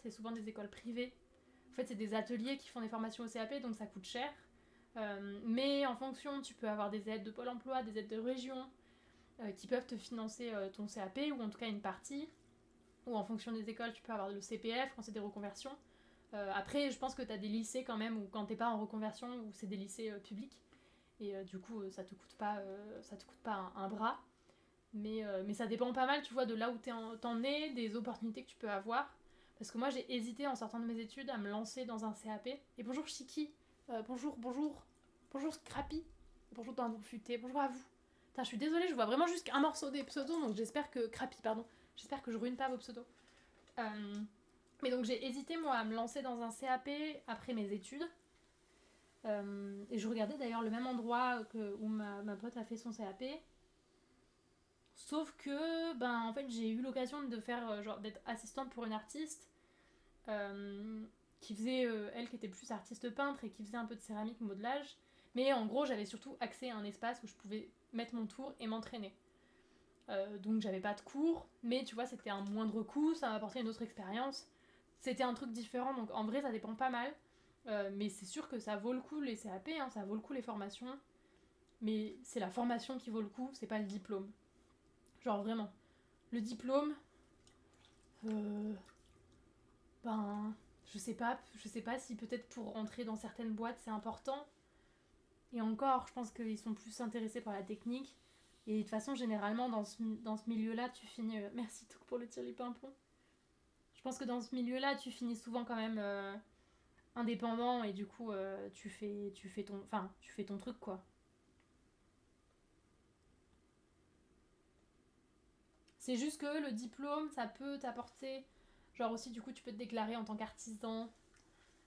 c'est souvent des écoles privées. En fait, c'est des ateliers qui font des formations au CAP, donc ça coûte cher. Mais en fonction, tu peux avoir des aides de Pôle emploi, des aides de région, qui peuvent te financer ton CAP, ou en tout cas une partie. Ou en fonction des écoles, tu peux avoir le CPF quand c'est des reconversions. Après, je pense que tu as des lycées quand même, ou quand t'es pas en reconversion, ou c'est des lycées publics. Et du coup, ça te coûte pas un bras. Mais ça dépend pas mal, tu vois, de là où t'en es, des opportunités que tu peux avoir. Parce que moi, j'ai hésité en sortant de mes études à me lancer dans un CAP. Et bonjour Chiki, bonjour Scrappy, bonjour Dindon Futé, bonjour à vous. Putain, je suis désolée, je vois vraiment juste un morceau des pseudos, donc j'espère que... Crappy, pardon. J'espère que je ruine pas vos pseudos. Mais donc j'ai hésité, moi, à me lancer dans un CAP après mes études. Et je regardais d'ailleurs le même endroit où ma pote a fait son CAP. Sauf que, en fait, j'ai eu l'occasion de faire, d'être assistante pour une artiste qui faisait, elle qui était plus artiste peintre et qui faisait un peu de céramique, modelage. Mais en gros, j'avais surtout accès à un espace où je pouvais mettre mon tour et m'entraîner. Donc j'avais pas de cours, mais tu vois, c'était un moindre coût, ça m'apportait une autre expérience. C'était un truc différent, donc en vrai, ça dépend pas mal. Mais c'est sûr que ça vaut le coup les CAP, hein, ça vaut le coup les formations. Mais c'est la formation qui vaut le coup, c'est pas le diplôme. Genre vraiment. Le diplôme, euh, je sais pas si peut-être pour entrer dans certaines boîtes c'est important. Et encore, je pense qu'ils sont plus intéressés par la technique. Et de toute façon, généralement, dans ce milieu-là, tu finis... Merci tout pour le tir pimpon. Je pense que dans ce milieu-là, tu finis souvent quand même indépendant et du coup, tu fais ton truc, quoi. C'est juste que le diplôme, ça peut t'apporter... Genre aussi, du coup, tu peux te déclarer en tant qu'artisan.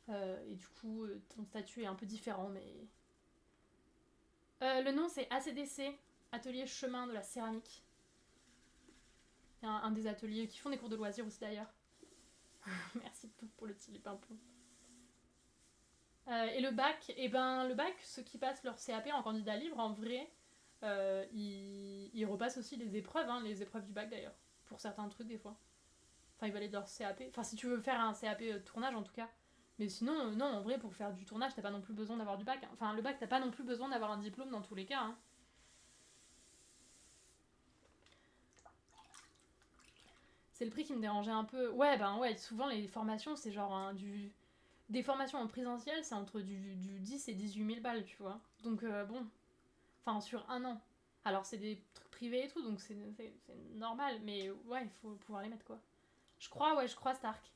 Et du coup, ton statut est un peu différent, mais... le nom, c'est ACDC, Atelier Chemin de la Céramique. C'est un des ateliers qui font des cours de loisirs aussi, d'ailleurs. Merci tout pour le petit pimpon. Et le bac, le bac, ceux qui passent leur CAP en candidat libre, en vrai, ils repassent aussi les épreuves, hein, les épreuves du bac d'ailleurs, pour certains trucs des fois. Enfin, ils valident leur CAP. Enfin, si tu veux faire un CAP tournage en tout cas. Mais sinon, non, en vrai, pour faire du tournage, t'as pas non plus besoin d'avoir du bac. Enfin, le bac, t'as pas non plus besoin d'avoir un diplôme dans tous les cas. Hein. C'est le prix qui me dérangeait un peu. Ouais, souvent les formations, c'est genre des formations en présentiel, c'est entre du 10 et 18 000 balles, tu vois. Donc, bon, enfin, sur un an. Alors, c'est des trucs privés et tout, donc c'est normal, mais ouais, il faut pouvoir les mettre, quoi. Je crois Stark.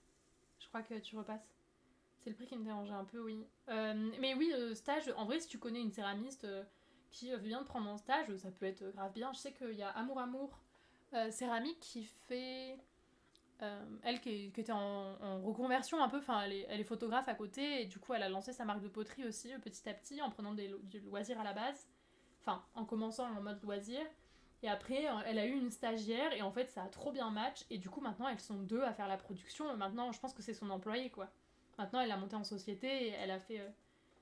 Je crois que tu repasses. C'est le prix qui me dérangeait un peu, oui. Mais oui, stage, en vrai, si tu connais une céramiste qui vient de prendre un stage, ça peut être grave bien. Je sais qu'il y a Amour Céramique qui fait... elle qui était en reconversion un peu, enfin elle est photographe à côté et du coup elle a lancé sa marque de poterie aussi petit à petit en prenant du loisir à la base, enfin en commençant en mode loisir et après elle a eu une stagiaire et en fait ça a trop bien match et du coup maintenant elles sont deux à faire la production, maintenant je pense que c'est son employé quoi. Maintenant elle a monté en société et elle a fait...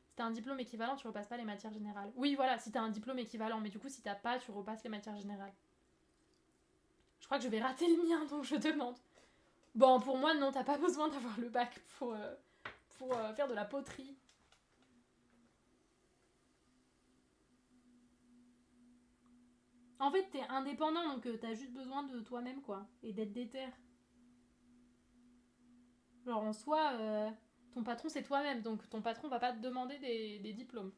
Si t'as un diplôme équivalent tu repasses pas les matières générales. Oui voilà, si t'as un diplôme équivalent mais du coup si t'as pas tu repasses les matières générales. Je crois que je vais rater le mien donc je demande. Bon, pour moi, non, t'as pas besoin d'avoir le bac pour faire de la poterie. En fait, t'es indépendant, donc t'as juste besoin de toi-même, quoi. Et d'être déter. Genre, en soi, ton patron, c'est toi-même, donc ton patron va pas te demander des diplômes.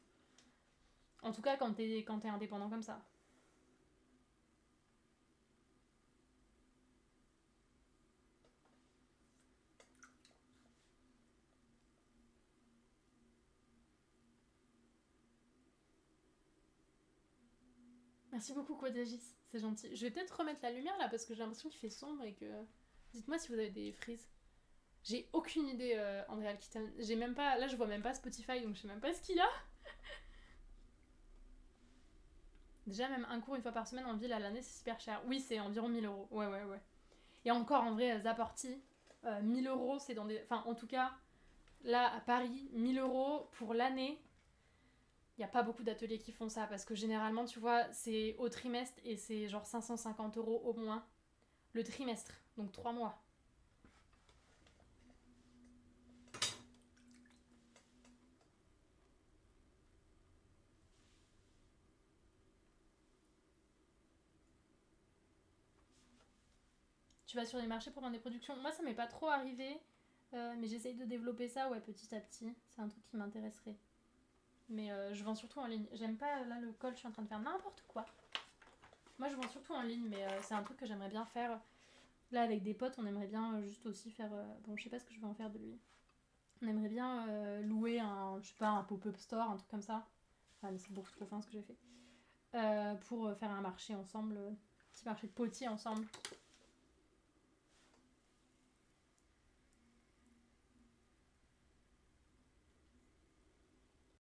En tout cas, quand t'es indépendant comme ça. Merci beaucoup, Quadagis. C'est gentil. Je vais peut-être remettre la lumière, là, parce que j'ai l'impression qu'il fait sombre et que... Dites-moi si vous avez des frises. J'ai aucune idée, André Alkitan. J'ai même pas... Là, je vois même pas Spotify, donc je sais même pas ce qu'il y a. Déjà, même un cours une fois par semaine en ville à l'année, c'est super cher. Oui, c'est environ 1 000 euros. Ouais. Et encore, en vrai, Zaporti, 1 000 euros, c'est dans des... Enfin, en tout cas, là, à Paris, 1 000 euros pour l'année, il n'y a pas beaucoup d'ateliers qui font ça. Parce que généralement, tu vois, c'est au trimestre et c'est genre 550 euros au moins. Le trimestre, donc 3 mois. tu vas sur les marchés pour vendre des productions. Moi, ça m'est pas trop arrivé, mais j'essaye de développer ça, ouais, petit à petit. C'est un truc qui m'intéresserait. Mais je vends surtout en ligne. J'aime pas, là, le col, je suis en train de faire n'importe quoi. Moi, je vends surtout en ligne, mais c'est un truc que j'aimerais bien faire. Là, avec des potes, on aimerait bien juste aussi faire... bon, je sais pas ce que je vais en faire de lui. On aimerait bien louer un, je sais pas, un pop-up store, un truc comme ça. Ah, mais c'est beaucoup trop fin ce que j'ai fait. Pour faire un marché ensemble, petit marché de potiers ensemble.